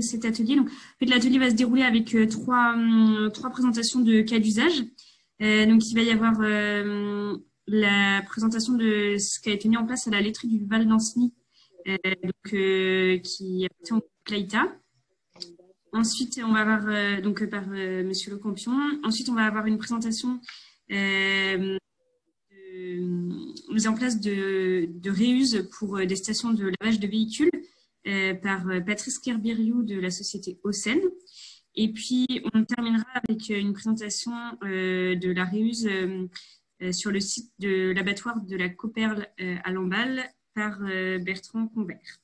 cet atelier. Donc, en fait, l'atelier va se dérouler avec trois présentations de cas d'usage. Donc, il va y avoir la présentation de ce qui a été mis en place à la laiterie du Val d'Anceny, qui appartient au groupe Laïta. Ensuite, on va avoir par Monsieur Le Campion. Ensuite, on va avoir une présentation de mise en place de réuse pour des stations de lavage de véhicules par Patrice Kerbiriou de la société Ocen. Et puis, on terminera avec une présentation de la réuse sur le site de l'abattoir de la Cauperle à Lamballe par Bertrand Convert.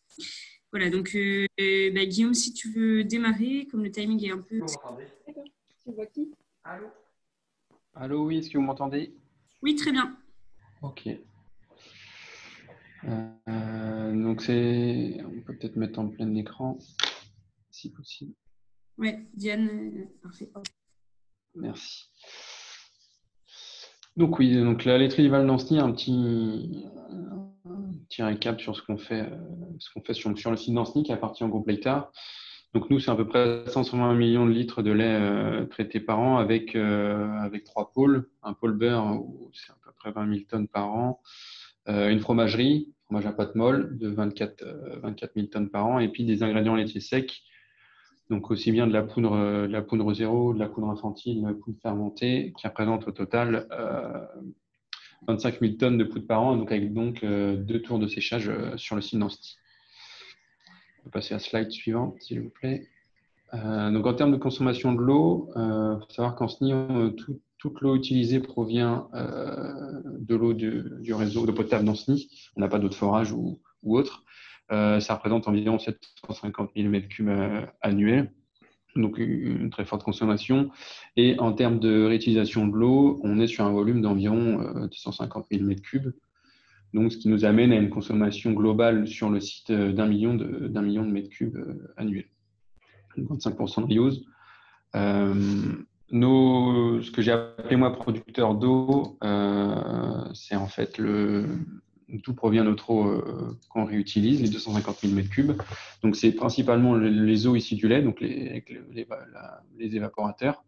Voilà, donc Guillaume, si tu veux démarrer, comme le timing est un peu… Vous m'entendez? D'accord. Tu vois qui? Allô? Allô, oui, est-ce que vous m'entendez? Oui, très bien. Ok. Donc, on peut peut-être mettre en plein écran, si possible. Oui, Diane, parfait. Merci. Donc, oui, donc la laiterie du Val d'Anceny, un petit récap sur ce qu'on fait, sur le site d'Anceny qui appartient au groupe Laïta. Donc nous, c'est à peu près 120 millions de litres de lait traités par an avec 3 pôles. Un pôle beurre, où c'est à peu près 20 000 tonnes par an. Une fromagerie, fromage à pâte molle, de 24 000 tonnes par an. Et puis des ingrédients laitiers secs. Donc aussi bien de la poudre zéro, de la poudre infantile, de la poudre fermentée, qui représente au total 25 000 tonnes de poudre par an, donc avec 2 tours de séchage sur le site d'Anceny. On peut passer à la slide suivante, s'il vous plaît. Donc en termes de consommation de l'eau, il faut savoir qu'Anceny, toute l'eau utilisée provient de l'eau du réseau d'eau potable d'Anceny. On n'a pas d'eau de forage ou autre. Ça représente environ 750 000 m3 annuels, donc une très forte consommation. Et en termes de réutilisation de l'eau, on est sur un volume d'environ 250 000 m3. Donc, ce qui nous amène à une consommation globale sur le site d'un million de m3 annuels. 25% de reuse. Ce que j'ai appelé moi producteur d'eau, c'est en fait tout provient de notre eau qu'on réutilise, les 250 000 m3. Donc, c'est principalement les eaux issues du lait, donc les évaporateurs.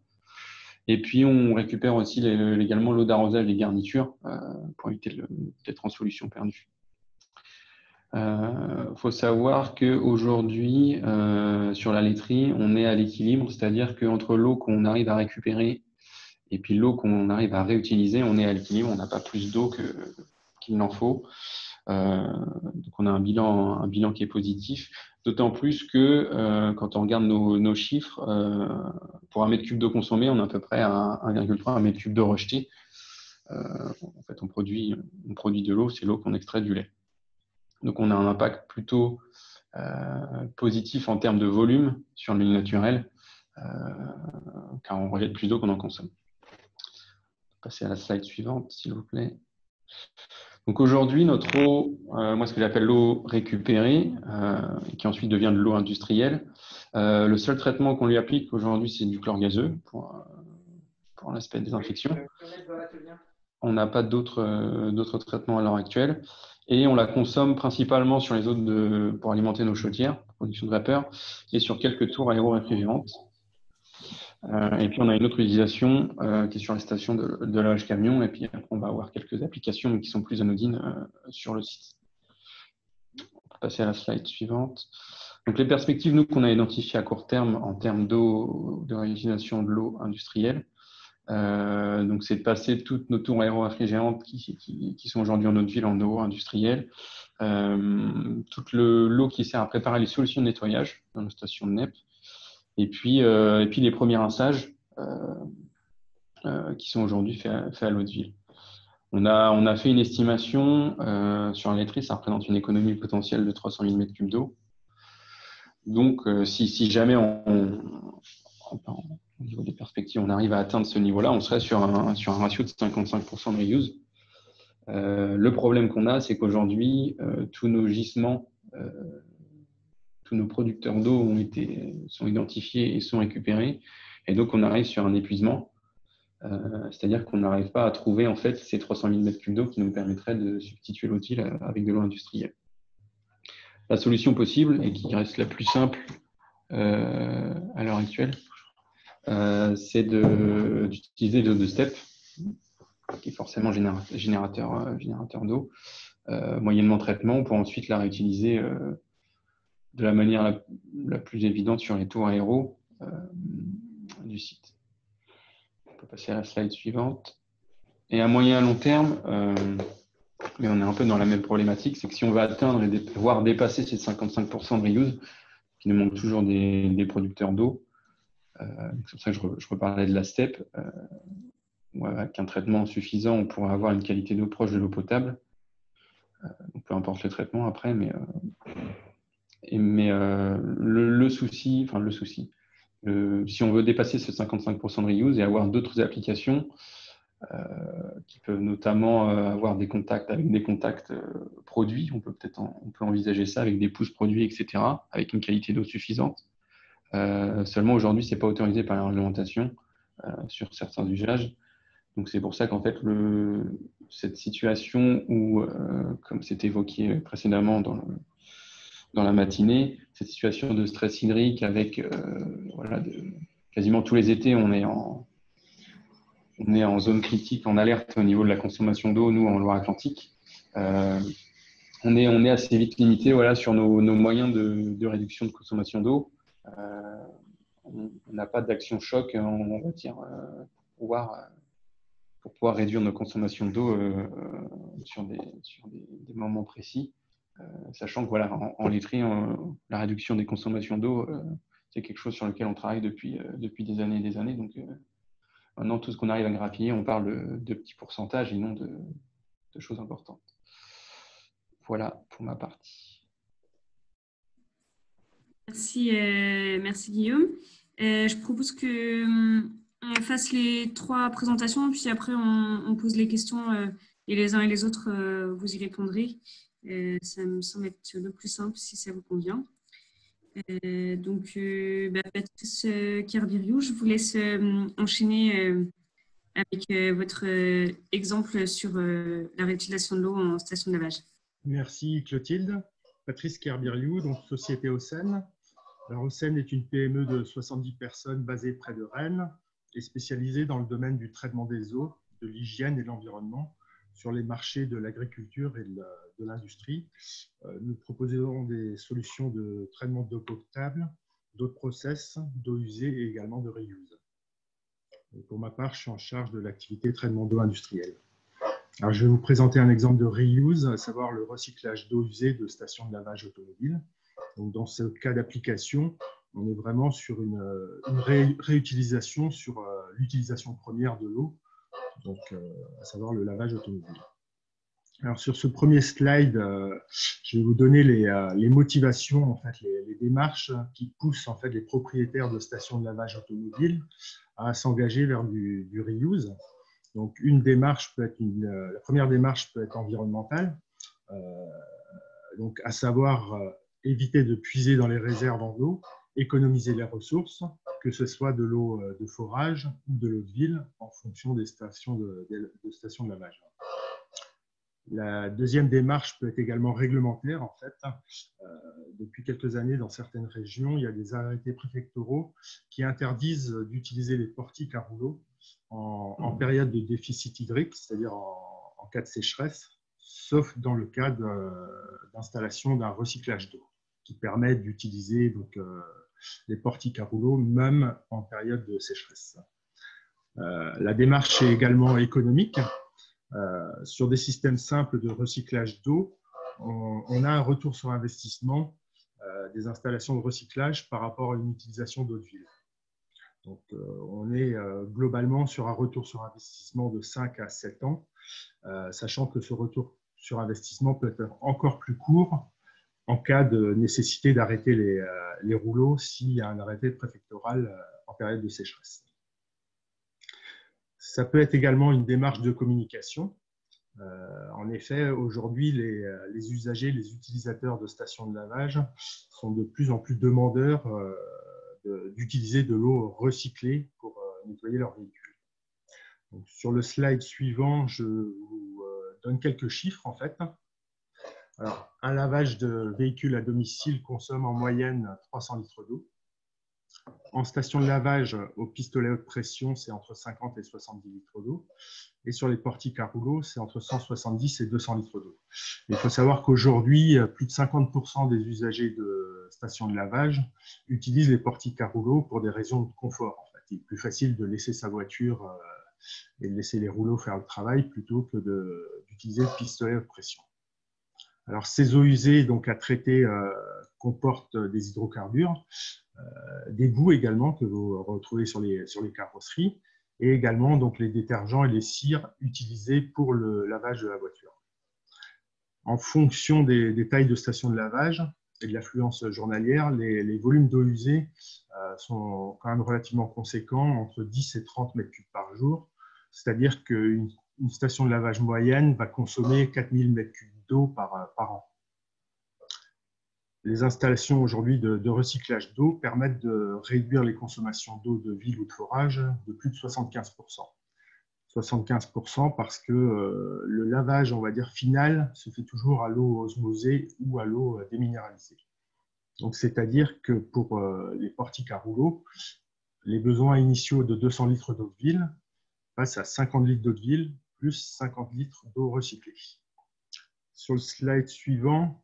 Et puis, on récupère aussi également l'eau d'arrosage des garnitures pour éviter d'être en solution perdue. Faut savoir qu'aujourd'hui, sur la laiterie, on est à l'équilibre, c'est-à-dire qu'entre l'eau qu'on arrive à récupérer et puis l'eau qu'on arrive à réutiliser, on est à l'équilibre, on n'a pas plus d'eau qu'il n'en faut. Donc on a un bilan qui est positif, d'autant plus que quand on regarde nos chiffres, pour un mètre cube d'eau consommée, on a à peu près 1,3 mètre cube d'eau rejetée. En fait, on produit de l'eau, c'est l'eau qu'on extrait du lait. Donc, on a un impact plutôt positif en termes de volume sur le milieu naturel, car on rejette plus d'eau qu'on en consomme. Passer à la slide suivante, s'il vous plaît. Donc, aujourd'hui, notre eau, moi, ce que j'appelle l'eau récupérée, qui ensuite devient de l'eau industrielle, le seul traitement qu'on lui applique aujourd'hui, c'est du chlore gazeux pour l'aspect désinfection. On n'a pas d'autres traitements à l'heure actuelle. Et on la consomme principalement sur les eaux pour alimenter nos chaudières, production de vapeur, et sur quelques tours aéro-réfrigérantes. Et puis on a une autre utilisation qui est sur les stations de lavage camion. Et puis après, on va avoir quelques applications mais qui sont plus anodines sur le site. On peut passer à la slide suivante. Donc les perspectives, nous, qu'on a identifiées à court terme en termes d'eau, de réutilisation de l'eau industrielle. Donc, c'est de passer toutes nos tours aéro-réfrigérantes qui sont aujourd'hui en notre ville en eau industrielle, toute l'eau qui sert à préparer les solutions de nettoyage dans nos stations de NEP, et puis les premiers rinçages qui sont aujourd'hui faits à l'eau de ville. On a fait une estimation sur la laiterie, ça représente une économie potentielle de 300 000 m3 d'eau. Donc, si jamais au niveau des perspectives, on arrive à atteindre ce niveau-là, on serait sur un ratio de 55% de reuse. Le problème qu'on a, c'est qu'aujourd'hui, tous nos gisements, tous nos producteurs d'eau sont identifiés et sont récupérés. Et donc, on arrive sur un épuisement. C'est-à-dire qu'on n'arrive pas à trouver en fait, ces 300 000 m3 d'eau qui nous permettraient de substituer l'eau de ville avec de l'eau industrielle. La solution possible, et qui reste la plus simple à l'heure actuelle, c'est d'utiliser l'eau de steppe, qui est forcément générateur d'eau, moyennement traitement, pour ensuite la réutiliser de la manière la plus évidente sur les tours aéros du site. On peut passer à la slide suivante. Et à moyen et à long terme, mais on est un peu dans la même problématique, c'est que si on veut atteindre et voire dépasser ces 55% de reuse, qui nous manque toujours des producteurs d'eau, c'est pour ça que je reparlais de la steppe, avec un traitement suffisant, on pourrait avoir une qualité d'eau proche de l'eau potable, peu importe le traitement après, mais le souci, si on veut dépasser ce 55% de reuse et avoir d'autres applications, qui peuvent notamment avoir des contacts avec des contacts produits. On peut envisager ça avec des pousses produits, etc., avec une qualité d'eau suffisante. Seulement aujourd'hui, ce n'est pas autorisé par la réglementation sur certains usages. Donc c'est pour ça qu'en fait, cette situation où, comme c'était évoqué précédemment dans la matinée, cette situation de stress hydrique avec quasiment tous les étés, on est en zone critique, en alerte au niveau de la consommation d'eau, nous, en Loire-Atlantique. On est assez vite limité sur nos moyens de réduction de consommation d'eau. On n'a pas d'action choc, on va dire, pour pouvoir réduire nos consommations d'eau sur des moments précis. Sachant que en laiterie, la réduction des consommations d'eau, c'est quelque chose sur lequel on travaille depuis des années et des années. Donc, maintenant, tout ce qu'on arrive à grappiller, on parle de petits pourcentages et non de choses importantes. Voilà pour ma partie. Merci Guillaume. Je propose qu'on fasse les 3 présentations, puis après on pose les questions et les uns et les autres, vous y répondrez. Ça me semble être le plus simple si ça vous convient. Patrice Kerbiriou, je vous laisse enchaîner avec votre exemple sur la réutilisation de l'eau en station de lavage. Merci Clotilde. Patrice Kerbiriou, donc société Ocène. Alors, Ocène est une PME de 70 personnes basée près de Rennes et spécialisée dans le domaine du traitement des eaux, de l'hygiène et de l'environnement sur les marchés de l'agriculture et de l'industrie. Nous proposons des solutions de traitement d'eau potable, d'eau de process, d'eau usée et également de reuse. Et pour ma part, je suis en charge de l'activité traitement d'eau industrielle. Alors, je vais vous présenter un exemple de reuse, à savoir le recyclage d'eau usée de stations de lavage automobile. Donc, dans ce cas d'application, on est vraiment sur une réutilisation sur l'utilisation première de l'eau, donc à savoir le lavage automobile. Alors, sur ce premier slide, je vais vous donner les motivations, en fait, les démarches qui poussent en fait, les propriétaires de stations de lavage automobile à s'engager vers du reuse. Donc, la première démarche peut être environnementale, donc à savoir éviter de puiser dans les réserves en eau, économiser les ressources, que ce soit de l'eau de forage ou de l'eau de ville en fonction des stations de lavage. La deuxième démarche peut être également réglementaire. En fait, depuis quelques années, dans certaines régions, il y a des arrêtés préfectoraux qui interdisent d'utiliser les portiques à rouleau en période de déficit hydrique, c'est-à-dire en cas de sécheresse, sauf dans le cas d'installation d'un recyclage d'eau qui permet d'utiliser les portiques à rouleau même en période de sécheresse. La démarche est également économique. Sur des systèmes simples de recyclage d'eau, on a un retour sur investissement des installations de recyclage par rapport à une utilisation d'eau de ville. Donc, on est globalement sur un retour sur investissement de 5 à 7 ans, sachant que ce retour sur investissement peut être encore plus court en cas de nécessité d'arrêter les rouleaux s'il y a un arrêté préfectoral en période de sécheresse. Ça peut être également une démarche de communication. En effet, aujourd'hui, les usagers, les utilisateurs de stations de lavage sont de plus en plus demandeurs d'utiliser de l'eau recyclée pour nettoyer leur véhicule. Donc, sur le slide suivant, je vous donne quelques chiffres en fait. Alors, un lavage de véhicule à domicile consomme en moyenne 300 litres d'eau. En station de lavage, au pistolet haute pression, c'est entre 50 et 70 litres d'eau. Et sur les portiques à rouleau, c'est entre 170 et 200 litres d'eau. Il faut savoir qu'aujourd'hui, plus de 50% des usagers de stations de lavage utilisent les portiques à rouleau pour des raisons de confort. En fait, il est plus facile de laisser sa voiture et de laisser les rouleaux faire le travail plutôt que d'utiliser le pistolet haute pression. Alors, ces eaux usées donc, à traiter comportent des hydrocarbures, des boues également que vous retrouvez sur les carrosseries, et également donc, les détergents et les cires utilisés pour le lavage de la voiture. En fonction des tailles de stations de lavage et de l'affluence journalière, les volumes d'eau usée sont quand même relativement conséquents, entre 10 et 30 mètres cubes par jour. C'est-à-dire qu'une station de lavage moyenne va consommer 4000 mètres cubes d'eau par an. Les installations aujourd'hui de recyclage d'eau permettent de réduire les consommations d'eau de ville ou de forage de plus de 75%. 75% parce que le lavage, on va dire, final se fait toujours à l'eau osmosée ou à l'eau déminéralisée. Donc, c'est-à-dire que pour les portiques à rouleau, les besoins initiaux de 200 litres d'eau de ville passent à 50 litres d'eau de ville plus 50 litres d'eau recyclée. Sur le slide suivant,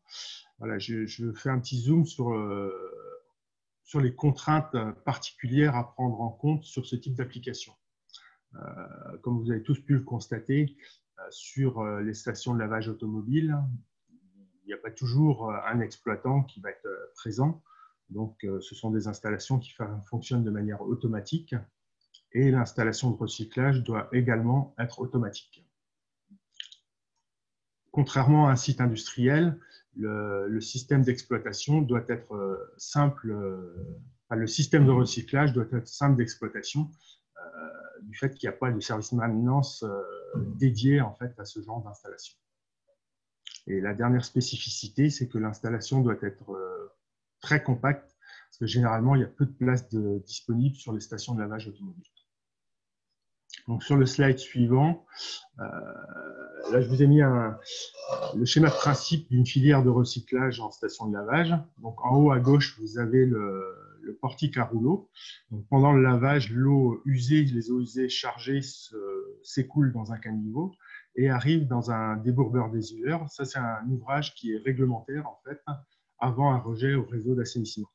voilà, je fais un petit zoom sur les contraintes particulières à prendre en compte sur ce type d'application. Comme vous avez tous pu le constater, sur les stations de lavage automobile, il n'y a pas toujours un exploitant qui va être présent. Donc, ce sont des installations qui fonctionnent de manière automatique et l'installation de recyclage doit également être automatique. Contrairement à un site industriel, le système d'exploitation doit être simple. Le système de recyclage doit être simple d'exploitation du fait qu'il n'y a pas de service de maintenance dédié en fait, à ce genre d'installation. Et la dernière spécificité, c'est que l'installation doit être très compacte, parce que généralement, il y a peu de place disponible sur les stations de lavage automobile. Donc, sur le slide suivant, là, je vous ai mis le schéma de principe d'une filière de recyclage en station de lavage. Donc, en haut à gauche, vous avez le portique à rouleau. Donc, pendant le lavage, l'eau usée, les eaux usées chargées s'écoulent dans un caniveau et arrivent dans un débourbeur désuleur. Ça, c'est un ouvrage qui est réglementaire, en fait, avant un rejet au réseau d'assainissement.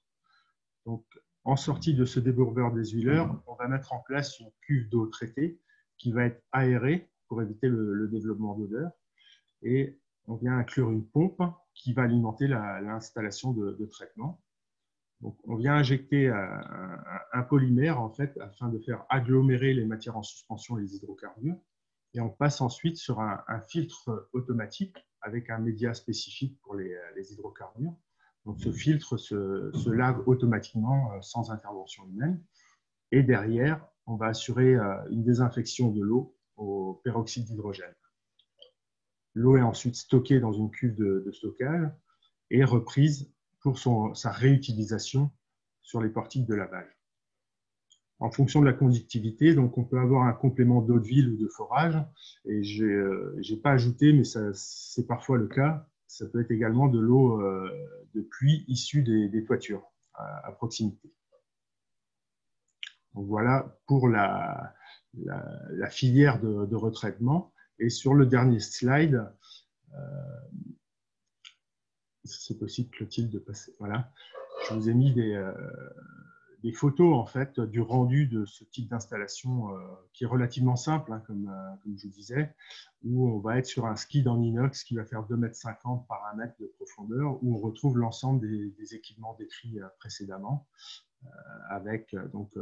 Donc, en sortie de ce débourbeur désuleur, on va mettre en place une cuve d'eau traitée qui va être aérée pour éviter le développement d'odeur. Et on vient inclure une pompe qui va alimenter l'installation de traitement. Donc, on vient injecter un polymère en fait, afin de faire agglomérer les matières en suspension et les hydrocarbures. Et on passe ensuite sur un filtre automatique avec un média spécifique pour les hydrocarbures. Donc, ce filtre se lave automatiquement sans intervention humaine. Et derrière, on va assurer une désinfection de l'eau au peroxyde d'hydrogène. L'eau est ensuite stockée dans une cuve de stockage et reprise pour sa réutilisation sur les portiques de lavage. En fonction de la conductivité, donc on peut avoir un complément d'eau de ville ou de forage. Et je n'ai pas ajouté, mais c'est parfois le cas. Ça peut être également de l'eau de pluie issue des toitures à proximité. Donc voilà pour la filière de retraitement. Et sur le dernier slide, c'est possible, Clotilde, de passer. Voilà, je vous ai mis des photos en fait du rendu de ce type d'installation qui est relativement simple, hein, comme je vous disais, où on va être sur un skid en inox qui va faire 2,50 m par 1 m de profondeur, où on retrouve l'ensemble des équipements décrits précédemment, avec donc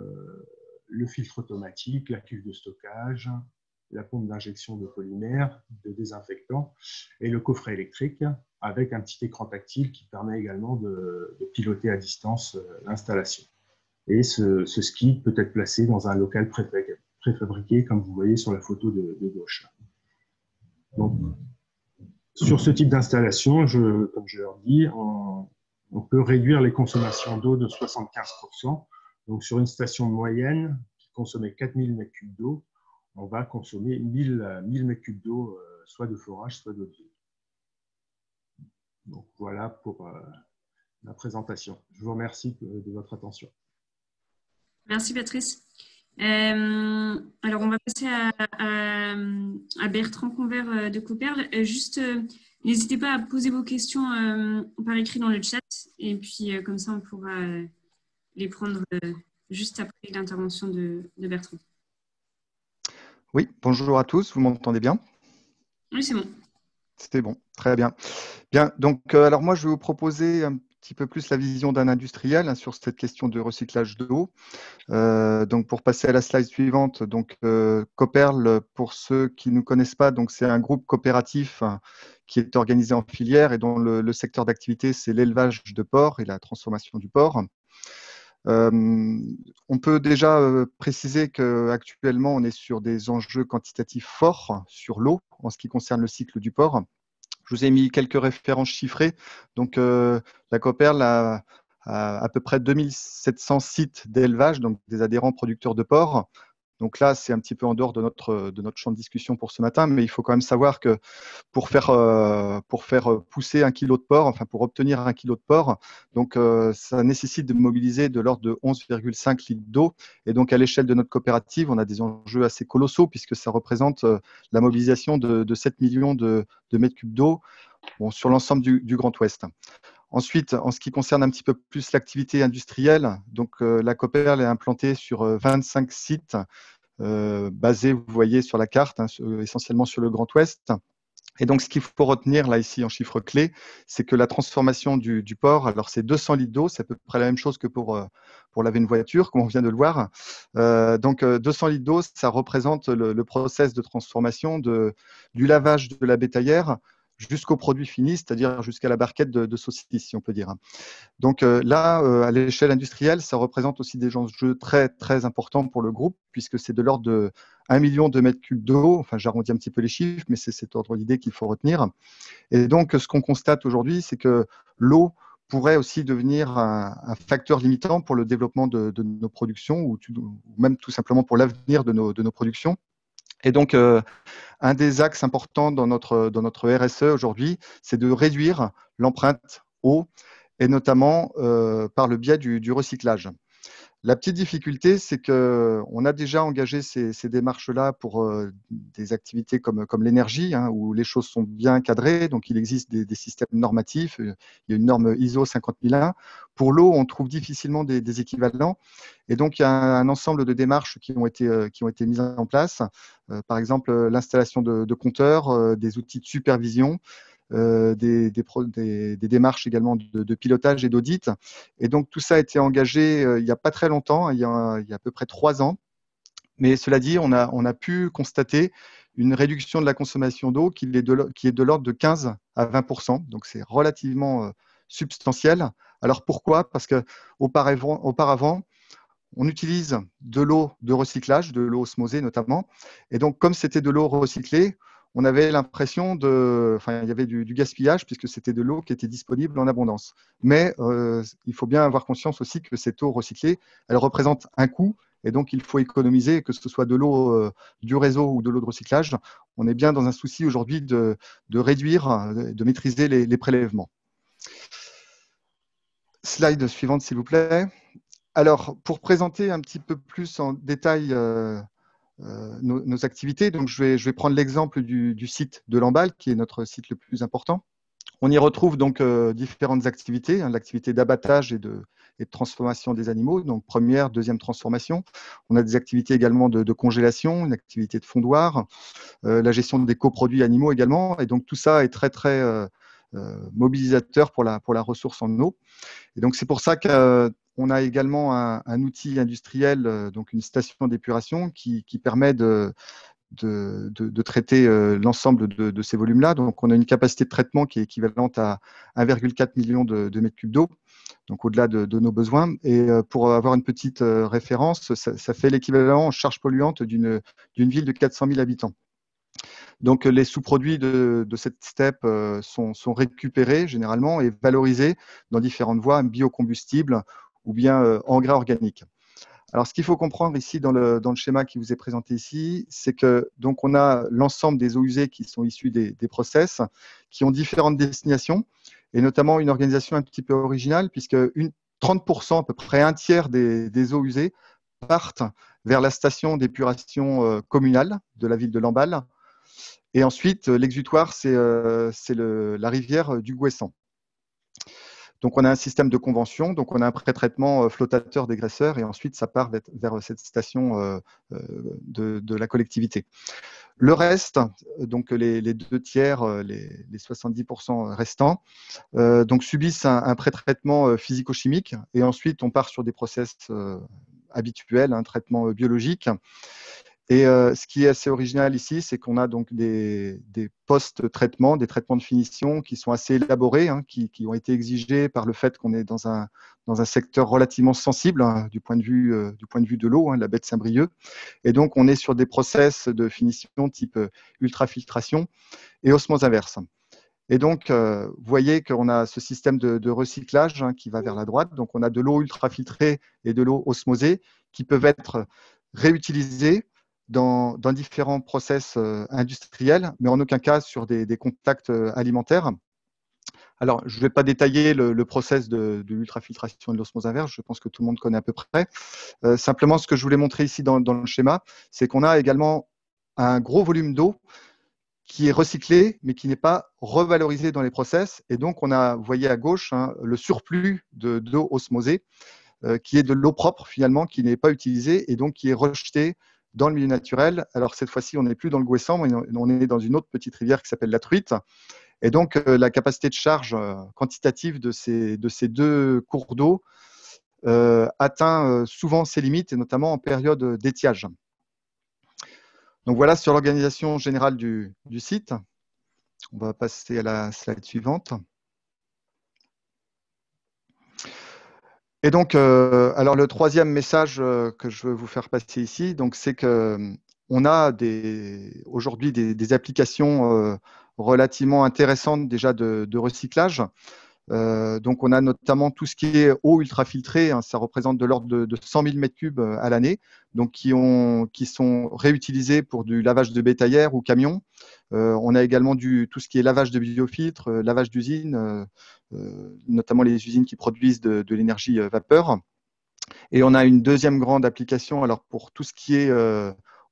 le filtre automatique, la cuve de stockage, la pompe d'injection de polymère, de désinfectant et le coffret électrique avec un petit écran tactile qui permet également de piloter à distance l'installation. Et ce skid peut être placé dans un local préfabriqué comme vous voyez sur la photo de gauche. Donc, sur ce type d'installation, comme je leur dis, on peut réduire les consommations d'eau de 75%. Donc, sur une station moyenne qui consommait 4000 m3 d'eau, on va consommer 1000 m3 d'eau, soit de forage, soit d'eau de ville. Donc, voilà pour la présentation. Je vous remercie de votre attention. Merci Patrice. Alors, on va passer à Bertrand Convert de Cooperl. Juste, n'hésitez pas à poser vos questions par écrit dans le chat et puis comme ça, on pourra les prendre juste après l'intervention de Bertrand. Oui, bonjour à tous, vous m'entendez bien? Oui, c'est bon. C'était bon, très bien. Bien, donc alors moi je vais vous proposer un petit peu plus la vision d'un industriel sur cette question de recyclage d'eau. Donc pour passer à la slide suivante, donc Cooperl, pour ceux qui ne connaissent pas, donc c'est un groupe coopératif qui est organisé en filière et dont le secteur d'activité c'est l'élevage de porc et la transformation du porc. On peut déjà préciser qu'actuellement, on est sur des enjeux quantitatifs forts sur l'eau en ce qui concerne le cycle du porc. Je vous ai mis quelques références chiffrées. Donc, la Cooperl a à peu près 2700 sites d'élevage, donc des adhérents producteurs de porc. Donc là, c'est un petit peu en dehors de notre champ de discussion pour ce matin, mais il faut quand même savoir que pour faire pousser 1 kilo de porc, enfin pour obtenir 1 kilo de porc, donc ça nécessite de mobiliser de l'ordre de 11,5 litres d'eau. Et donc à l'échelle de notre coopérative, on a des enjeux assez colossaux puisque ça représente la mobilisation de 7 millions de mètres cubes d'eau sur l'ensemble du Grand Ouest. Ensuite, en ce qui concerne un petit peu plus l'activité industrielle, donc la Cooperl est implantée sur 25 sites basés, vous voyez sur la carte, essentiellement sur le Grand Ouest. Et donc, ce qu'il faut retenir là ici en chiffres clés, c'est que la transformation du porc, alors c'est 200 litres d'eau, c'est à peu près la même chose que pour laver une voiture, comme on vient de le voir. Donc, 200 litres d'eau, ça représente le process de transformation du lavage de la bétaillère jusqu'au produit fini, c'est-à-dire jusqu'à la barquette de saucisses, si on peut dire. Donc là, à l'échelle industrielle, ça représente aussi des enjeux très, très importants pour le groupe, puisque c'est de l'ordre de 1 million de mètres cubes d'eau. Enfin, j'arrondis un petit peu les chiffres, mais c'est cet ordre d'idée qu'il faut retenir. Et donc, ce qu'on constate aujourd'hui, c'est que l'eau pourrait aussi devenir un facteur limitant pour le développement de nos productions, ou même tout simplement pour l'avenir de nos productions. Et donc, un des axes importants dans notre RSE aujourd'hui, c'est de réduire l'empreinte eau, et notamment par le biais du recyclage. La petite difficulté, c'est qu'on a déjà engagé ces démarches-là pour des activités comme l'énergie, où les choses sont bien cadrées. Donc, il existe des systèmes normatifs. Il y a une norme ISO 50001. Pour l'eau, on trouve difficilement des équivalents. Et donc, il y a un ensemble de démarches qui ont été mises en place. Par exemple, l'installation de compteurs, des outils de supervision, des démarches également de pilotage et d'audit. Et donc, tout ça a été engagé il n'y a pas très longtemps, il y a à peu près 3 ans. Mais cela dit, on a pu constater une réduction de la consommation d'eau qui est de l'ordre de 15 à 20%. Donc, c'est relativement substantiel. Alors, pourquoi? Parce qu'auparavant, on utilise de l'eau de recyclage, de l'eau osmosée notamment. Et donc, comme c'était de l'eau recyclée, on avait l'impression il y avait du gaspillage puisque c'était de l'eau qui était disponible en abondance. Mais il faut bien avoir conscience aussi que cette eau recyclée, elle représente un coût et donc il faut économiser, que ce soit de l'eau du réseau ou de l'eau de recyclage. On est bien dans un souci aujourd'hui de réduire, de maîtriser les prélèvements. Slide suivante, s'il vous plaît. Alors, pour présenter un petit peu plus en détail nos activités, donc je vais prendre l'exemple du site de Lamballe, qui est notre site le plus important. On y retrouve donc différentes activités, l'activité d'abattage et de transformation des animaux, donc première, deuxième transformation. On a des activités également de congélation, une activité de fondoir, la gestion des coproduits animaux également. Et donc tout ça est très, très mobilisateur pour la ressource en eau. Et donc c'est pour ça qu'on a également un outil industriel, donc une station d'épuration qui permet de traiter l'ensemble de ces volumes-là. Donc, on a une capacité de traitement qui est équivalente à 1,4 million de mètres cubes d'eau, donc au-delà de nos besoins. Et pour avoir une petite référence, ça fait l'équivalent en charge polluante d'une ville de 400 000 habitants. Donc, les sous-produits de cette STEP sont récupérés généralement et valorisés dans différentes voies, biocombustibles ou bien engrais organiques. Alors, ce qu'il faut comprendre ici dans le schéma qui vous est présenté ici, c'est que donc on a l'ensemble des eaux usées qui sont issues des process, qui ont différentes destinations, et notamment une organisation un petit peu originale, puisque 30%, à peu près un tiers des eaux usées, partent vers la station d'épuration communale de la ville de Lamballe. Et ensuite, l'exutoire, c'est la rivière du Gouessant. Donc, on a un système de convention, donc on a un pré-traitement flottateur dégraisseur, et ensuite, ça part vers cette station de la collectivité. Le reste, donc les 2/3, les 70% restants, donc subissent un pré-traitement physico-chimique, et ensuite, on part sur des process habituels, un traitement biologique. Et ce qui est assez original ici, c'est qu'on a donc des post-traitements, des traitements de finition qui sont assez élaborés, hein, qui ont été exigés par le fait qu'on est dans un secteur relativement sensible, hein, du point de vue de l'eau, hein, la baie de Saint-Brieuc. Et donc, on est sur des process de finition type ultrafiltration et osmose inverse. Et donc, vous voyez qu'on a ce système de recyclage, hein, qui va vers la droite. Donc, on a de l'eau ultrafiltrée et de l'eau osmosée qui peuvent être réutilisées dans différents process industriels, mais en aucun cas sur des contacts alimentaires. Alors, je ne vais pas détailler le process de l'ultrafiltration et de l'osmose inverse, je pense que tout le monde connaît à peu près. Simplement, ce que je voulais montrer ici dans le schéma, c'est qu'on a également un gros volume d'eau qui est recyclé, mais qui n'est pas revalorisé dans les process. Et donc, on a, vous voyez à gauche, hein, le surplus d'eau osmosée, qui est de l'eau propre finalement, qui n'est pas utilisée et donc qui est rejetée dans le milieu naturel. Alors cette fois-ci, on n'est plus dans le Gouessant, mais on est dans une autre petite rivière qui s'appelle la Truite. Et donc la capacité de charge quantitative de ces deux cours d'eau atteint souvent ses limites, et notamment en période d'étiage. Donc voilà sur l'organisation générale du site. On va passer à la slide suivante. Et donc, alors le troisième message que je veux vous faire passer ici, donc c'est que on a aujourd'hui des applications relativement intéressantes déjà de recyclage. Donc, on a notamment tout ce qui est eau ultrafiltrée, hein, ça représente de l'ordre de 100 000 m3 à l'année, donc qui sont réutilisés pour du lavage de bétaillère ou camion. On a également tout ce qui est lavage de biofiltres, lavage d'usines, notamment les usines qui produisent de l'énergie vapeur. Et on a une deuxième grande application alors pour tout ce qui est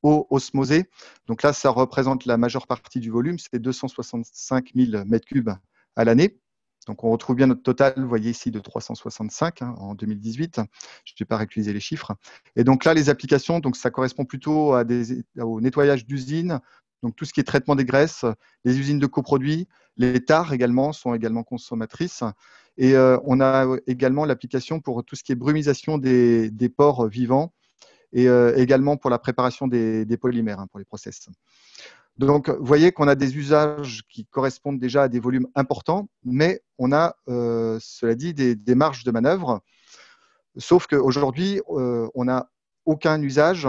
eau osmosée. Donc là, ça représente la majeure partie du volume, c'est 265 000 m3 à l'année. Donc, on retrouve bien notre total, vous voyez ici, de 365 hein, en 2018. Je n'ai pas réutilisé les chiffres. Et donc là, les applications, donc ça correspond plutôt au nettoyage d'usines, donc tout ce qui est traitement des graisses, les usines de coproduits, les tares également sont également consommatrices. Et on a également l'application pour tout ce qui est brumisation des porcs vivants et également pour la préparation des polymères hein, pour les process. Donc, vous voyez qu'on a des usages qui correspondent déjà à des volumes importants, mais on a, cela dit, des marges de manœuvre. Sauf qu'aujourd'hui, on n'a aucun usage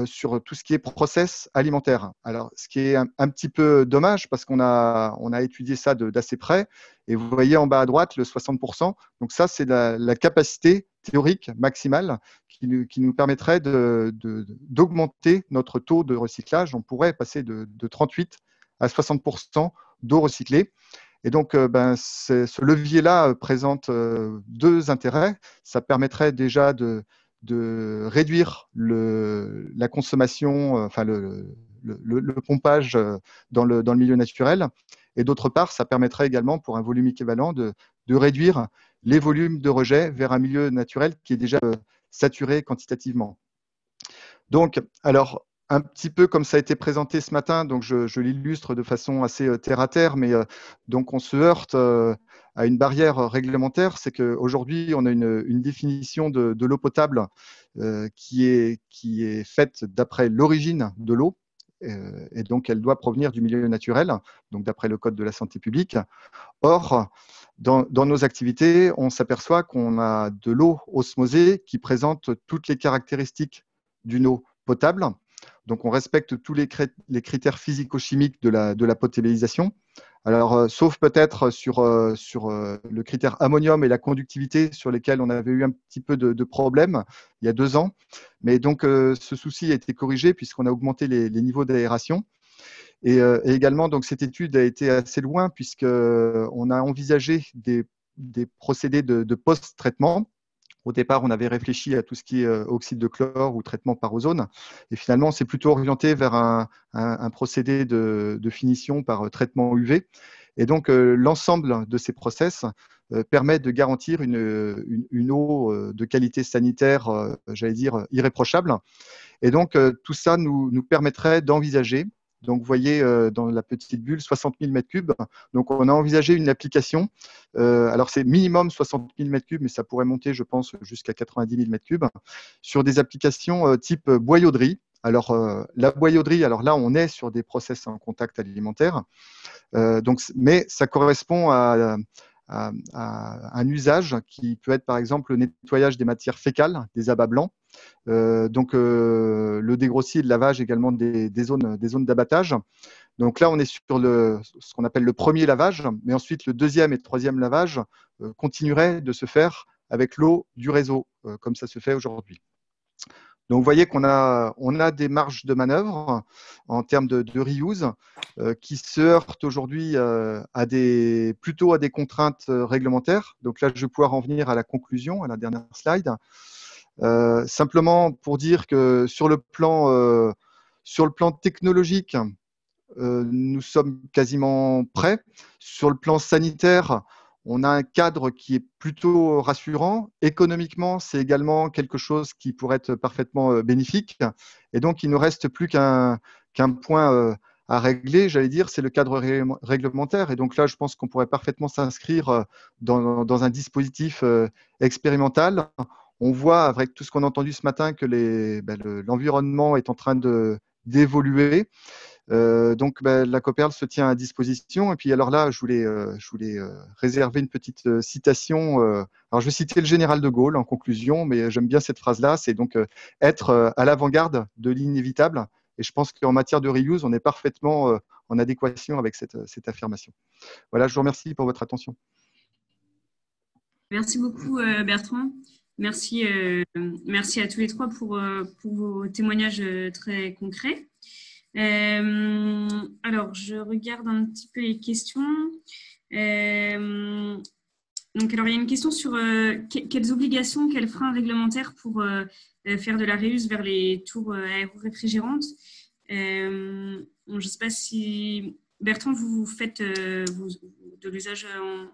sur tout ce qui est process alimentaire. Alors, ce qui est un petit peu dommage parce qu'on a étudié ça d'assez près. Et vous voyez en bas à droite le 60%. Donc ça, c'est la capacité théorique maximale qui nous permettrait d'augmenter notre taux de recyclage. On pourrait passer de 38 à 60% d'eau recyclée. Et donc, ce levier-là présente deux intérêts. Ça permettrait déjà de réduire la consommation, enfin le pompage dans le milieu naturel. Et d'autre part, ça permettrait également, pour un volume équivalent, de réduire les volumes de rejet vers un milieu naturel qui est déjà saturé quantitativement. Donc, alors, un petit peu comme ça a été présenté ce matin, donc je l'illustre de façon assez terre à terre, mais donc on se heurte à une barrière réglementaire, c'est qu'aujourd'hui, on a une définition de l'eau potable qui est faite d'après l'origine de l'eau, et donc elle doit provenir du milieu naturel, donc d'après le Code de la santé publique. Or, dans nos activités, on s'aperçoit qu'on a de l'eau osmosée qui présente toutes les caractéristiques d'une eau potable. Donc, on respecte tous les critères physico-chimiques de la potabilisation. Alors, sauf peut-être sur le critère ammonium et la conductivité sur lesquels on avait eu un petit peu de problème il y a 2 ans. Mais donc, ce souci a été corrigé puisqu'on a augmenté les niveaux d'aération. Et également, donc, cette étude a été assez loin puisqu'on a envisagé des procédés de post-traitement Au départ, on avait réfléchi à tout ce qui est oxyde de chlore ou traitement par ozone. Et finalement, on s'est plutôt orienté vers un procédé de finition par traitement UV. Et donc, l'ensemble de ces process permet de garantir une eau de qualité sanitaire, j'allais dire, irréprochable. Et donc, tout ça nous permettrait d'envisager, donc vous voyez dans la petite bulle, 60 000 m3. Donc, on a envisagé une application. Alors, c'est minimum 60 000 m3, mais ça pourrait monter, je pense, jusqu'à 90 000 m3, sur des applications type boyauderie. Alors, la boyauderie, alors là, on est sur des process en contact alimentaire. Mais ça correspond à un usage qui peut être, par exemple, le nettoyage des matières fécales, des abats blancs. Le dégrossis et le lavage également des zones d'abattage. Donc là, on est sur ce qu'on appelle le premier lavage, mais ensuite le deuxième et le troisième lavage continuerait de se faire avec l'eau du réseau, comme ça se fait aujourd'hui. Donc vous voyez qu'on a des marges de manœuvre en termes de reuse qui se heurtent aujourd'hui plutôt à des contraintes réglementaires. Donc là, je vais pouvoir en venir à la conclusion, à la dernière slide. Simplement pour dire que sur le plan technologique, nous sommes quasiment prêts. Sur le plan sanitaire, on a un cadre qui est plutôt rassurant. Économiquement, c'est également quelque chose qui pourrait être parfaitement bénéfique. Et donc, il ne reste plus qu'un point à régler, j'allais dire, c'est le cadre réglementaire. Et donc là, je pense qu'on pourrait parfaitement s'inscrire dans un dispositif expérimental. On voit, avec tout ce qu'on a entendu ce matin, que l'environnement est en train d'évoluer. La Coperle se tient à disposition. Et puis alors là, je voulais réserver une petite citation. Alors je vais citer le général de Gaulle en conclusion, mais j'aime bien cette phrase-là. C'est donc être à l'avant-garde de l'inévitable. Et je pense qu'en matière de reuse, on est parfaitement en adéquation avec cette affirmation. Voilà, je vous remercie pour votre attention. Merci beaucoup, Bertrand. Merci à tous les trois pour vos témoignages très concrets. Alors, je regarde un petit peu les questions. Alors, il y a une question sur quelles obligations, quels freins réglementaires pour faire de la reuse vers les tours aéro-réfrigérantes. Je ne sais pas si, Bertrand, vous faites de l'usage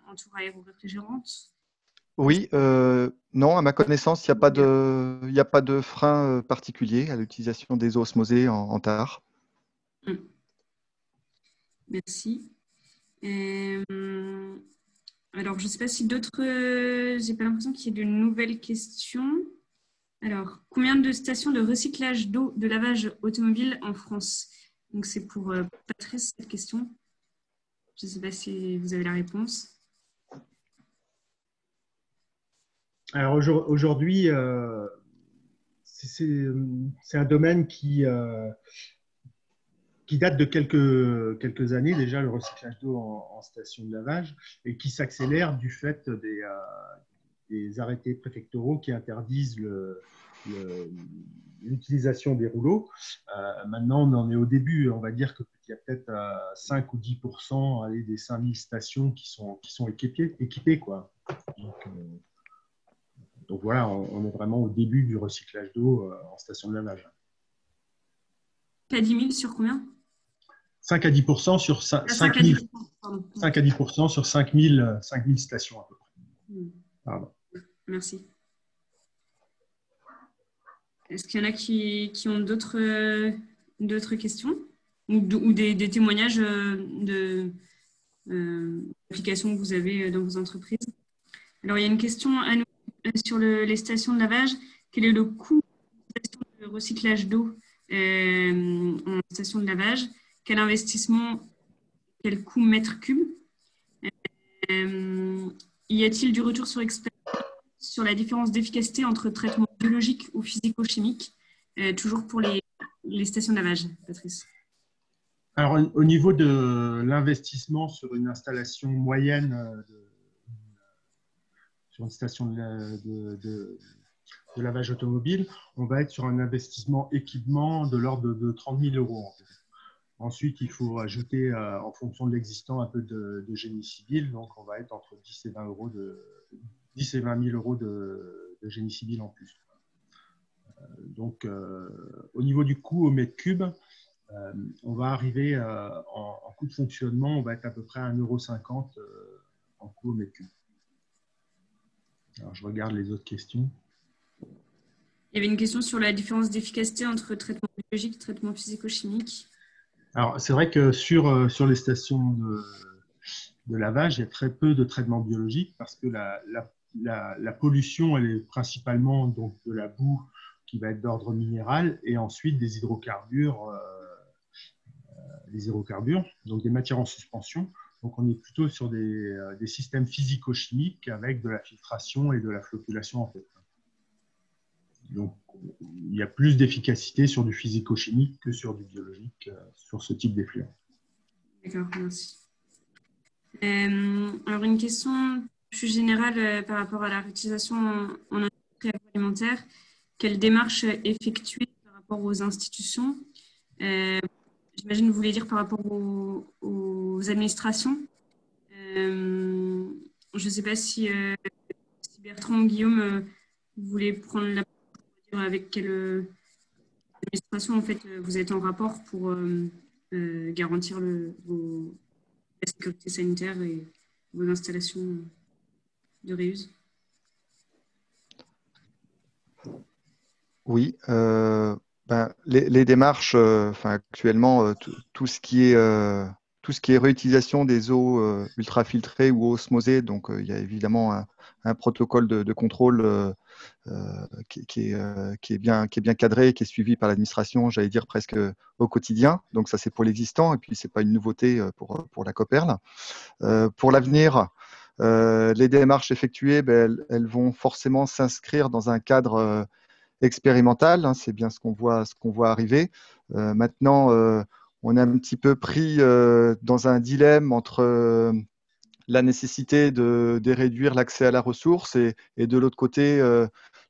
en tour aéro-réfrigérante. Oui, non, à ma connaissance, il n'y a pas de frein particulier à l'utilisation des eaux osmosées en TAR. Merci. Alors, je ne sais pas si d'autres... j'ai pas l'impression qu'il y ait de nouvelles questions. Alors, combien de stations de recyclage d'eau de lavage automobile en France? Donc, c'est pour Patrice, cette question. Je ne sais pas si vous avez la réponse. Alors, aujourd'hui, c'est un domaine qui date de quelques années déjà, le recyclage d'eau en station de lavage, et qui s'accélère du fait des arrêtés préfectoraux qui interdisent l'utilisation des rouleaux. Maintenant, on en est au début. On va dire qu'il y a peut-être 5 ou 10% des 5000 stations qui sont équipées quoi. Donc voilà, on est vraiment au début du recyclage d'eau en station de lavage. 10 000 sur combien? 5 à 10% sur 5 à 10% sur 5000 stations à peu près. Pardon. Merci. Est-ce qu'il y en a qui ont d'autres questions ou des témoignages d'applications que vous avez dans vos entreprises? Alors, il y a une question à nous sur les stations de lavage. Quel est le coût des stations de recyclage d'eau en station de lavage? Quel investissement, quel coût mètre cube? Y a-t-il du retour sur expérience sur la différence d'efficacité entre traitement biologique ou physico-chimique, toujours pour les stations de lavage, Patrice? Alors, au niveau de l'investissement sur une installation moyenne, sur une station de lavage automobile, on va être sur un investissement équipement de l'ordre de 30 000 euros. En fait. Ensuite, il faut ajouter, en fonction de l'existant, un peu de génie civil. Donc, on va être entre 10 et 20 000 euros de génie civil en plus. Donc, au niveau du coût au mètre cube, on va arriver en coût de fonctionnement, on va être à peu près à 1,50 € en coût au mètre cube. Alors, je regarde les autres questions. Il y avait une question sur la différence d'efficacité entre traitement biologique et traitement physico-chimique. Alors, c'est vrai que sur les stations de lavage, il y a très peu de traitements biologiques parce que la pollution, elle est principalement donc, de la boue qui va être d'ordre minéral et ensuite des hydrocarbures, donc des matières en suspension. Donc, on est plutôt sur des systèmes physico-chimiques avec de la filtration et de la flocculation en fait. Donc, il y a plus d'efficacité sur du physico-chimique que sur du biologique, sur ce type d'effluent. D'accord, merci. Alors, une question plus générale par rapport à la réutilisation en industrie agroalimentaire. Quelle démarche effectuer par rapport aux institutions? J'imagine que vous voulez dire par rapport aux administrations. Je ne sais pas si Bertrand ou Guillaume voulez prendre la parole, avec quelle administration en fait, vous êtes en rapport pour garantir la sécurité sanitaire et vos installations de réuse. Oui, les démarches, actuellement, tout ce qui est réutilisation des eaux ultrafiltrées ou osmosées, donc il y a évidemment un protocole de contrôle qui est bien cadré, qui est suivi par l'administration, j'allais dire presque au quotidien. Donc ça, c'est pour l'existant, et puis c'est pas une nouveauté pour la Coperle. Pour l'avenir, les démarches effectuées, elles vont forcément s'inscrire dans un cadre expérimental, hein, c'est bien ce qu'on voit arriver. Maintenant, on est un petit peu pris dans un dilemme entre la nécessité de réduire l'accès à la ressource et de l'autre côté,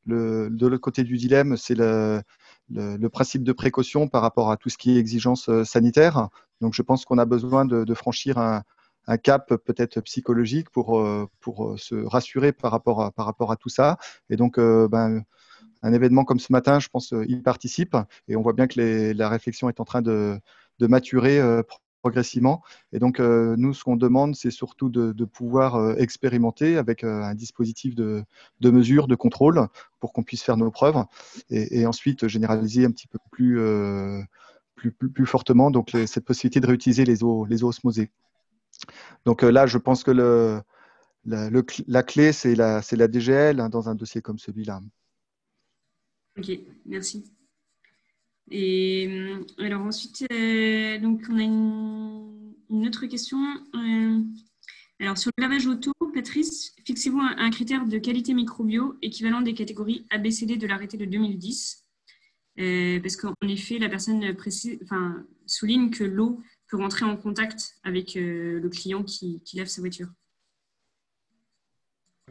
du dilemme, c'est le principe de précaution par rapport à tout ce qui est exigence sanitaire. Donc, je pense qu'on a besoin de franchir un cap peut-être psychologique pour se rassurer par rapport à tout ça. Et donc, un événement comme ce matin, je pense, y participe. Et on voit bien que la réflexion est en train de maturer progressivement. Et donc, nous, ce qu'on demande, c'est surtout de pouvoir expérimenter avec un dispositif de mesure, de contrôle, pour qu'on puisse faire nos preuves et ensuite généraliser un petit peu plus fortement donc, cette possibilité de réutiliser les eaux osmosées. Donc là, je pense que la clé, c'est la DGL hein, dans un dossier comme celui-là. Ok, merci. Et alors ensuite, donc on a une autre question. Alors sur le lavage auto, Patrice, fixez-vous un critère de qualité microbio équivalent des catégories ABCD de l'arrêté de 2010. Parce qu'en effet, la personne souligne que l'eau peut rentrer en contact avec le client qui lave sa voiture.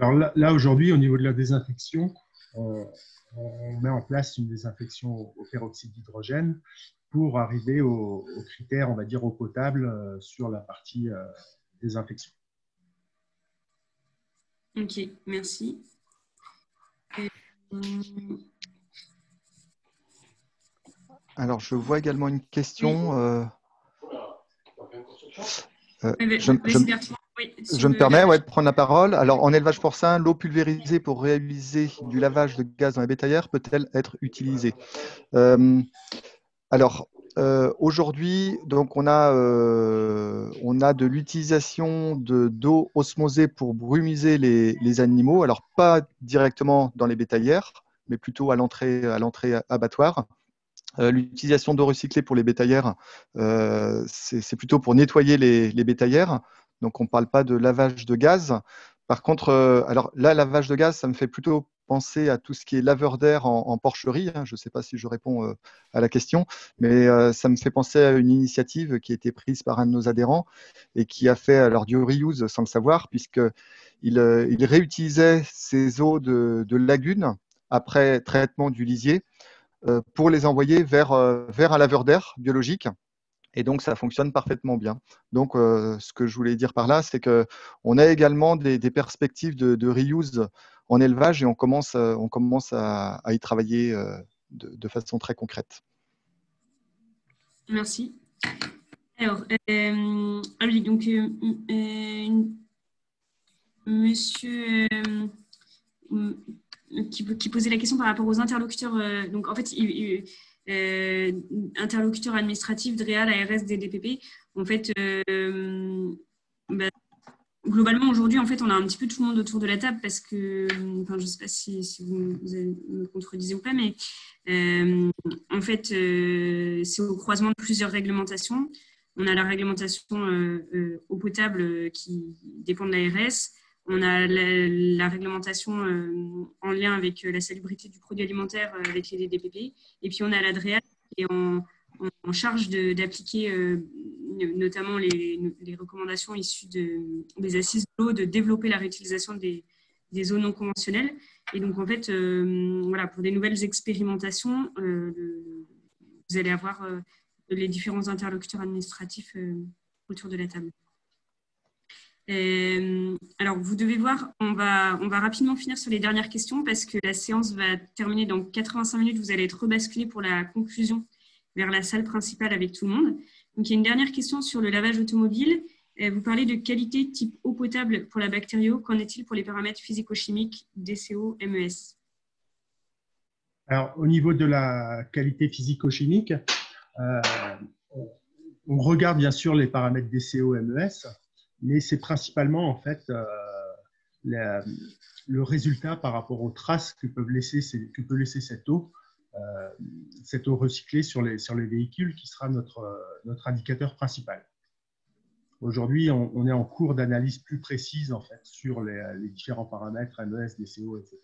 Alors là aujourd'hui, au niveau de la désinfection, on met en place une désinfection au peroxyde d'hydrogène pour arriver aux critères, on va dire, eau potable sur la partie désinfection. Ok, merci. Alors, je vois également une question. Je me permets de prendre la parole. Alors, en élevage porcin, l'eau pulvérisée pour réaliser du lavage de gaz dans les bétaillères peut-elle être utilisée? Aujourd'hui, donc on a de l'utilisation d'eau osmosée pour brumiser les animaux. Alors, pas directement dans les bétaillères, mais plutôt à l'entrée abattoir. L'utilisation d'eau recyclée pour les bétaillères, c'est plutôt pour nettoyer les bétaillères. Donc, on ne parle pas de lavage de gaz. Par contre, alors là, lavage de gaz, ça me fait plutôt penser à tout ce qui est laveur d'air en porcherie. Hein. Je ne sais pas si je réponds à la question, mais ça me fait penser à une initiative qui a été prise par un de nos adhérents et qui a fait du reuse sans le savoir, puisqu'il réutilisait ces eaux de lagune après traitement du lisier pour les envoyer vers un laveur d'air biologique. Et donc, ça fonctionne parfaitement bien. Donc, ce que je voulais dire par là, c'est qu'on a également des perspectives de reuse en élevage et on commence à y travailler de façon très concrète. Merci. Alors, oui, donc, monsieur qui posait la question par rapport aux interlocuteurs. Donc, en fait, interlocuteurs administratifs, DREAL, ARS, DDPP. En fait, globalement, aujourd'hui, en fait, on a un petit peu tout le monde autour de la table parce que, enfin, je ne sais pas si vous allez me contredisez ou pas, mais en fait, c'est au croisement de plusieurs réglementations. On a la réglementation eau potable qui dépend de l'ARS. On a la réglementation en lien avec la salubrité du produit alimentaire avec les DDPP. Et puis, on a la DREAL qui est en charge d'appliquer notamment les recommandations issues des assises de l'eau, de développer la réutilisation des eaux non conventionnelles. Et donc, en fait, voilà, pour des nouvelles expérimentations, vous allez avoir les différents interlocuteurs administratifs autour de la table. Alors, vous devez voir, on va rapidement finir sur les dernières questions parce que la séance va terminer dans 85 minutes. Vous allez être rebasculé pour la conclusion vers la salle principale avec tout le monde. Donc, il y a une dernière question sur le lavage automobile. Vous parlez de qualité type eau potable pour la bactério. Qu'en est-il pour les paramètres physico-chimiques, DCO, MES? Alors, au niveau de la qualité physico-chimique, on regarde bien sûr les paramètres DCO, MES, mais c'est principalement en fait le résultat par rapport aux traces que peut laisser cette eau recyclée sur les véhicules qui sera notre indicateur principal. Aujourd'hui, on est en cours d'analyse plus précise en fait sur les différents paramètres MES, DCO, etc.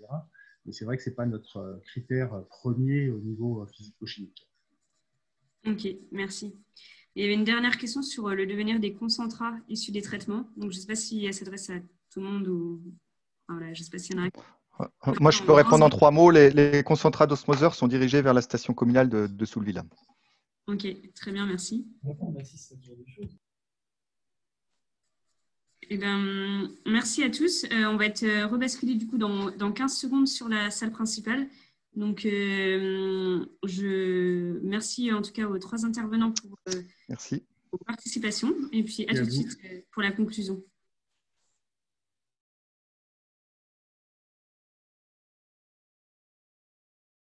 Mais c'est vrai que ce n'est pas notre critère premier au niveau physico-chimique. Ok, merci. Il y avait une dernière question sur le devenir des concentrats issus des traitements. Donc, je ne sais pas si elle s'adresse à tout le monde ou… Voilà, je ne sais pas s'il y en a. Moi, je peux répondre en 3 mots. Les concentrats d'osmoseur sont dirigés vers la station communale de Souleville. Ok, très bien, merci. Eh bien, merci à tous. On va être rebasculé du coup dans 15 secondes sur la salle principale. Donc, merci en tout cas aux 3 intervenants pour leur participation. Et puis à tout de suite pour la conclusion.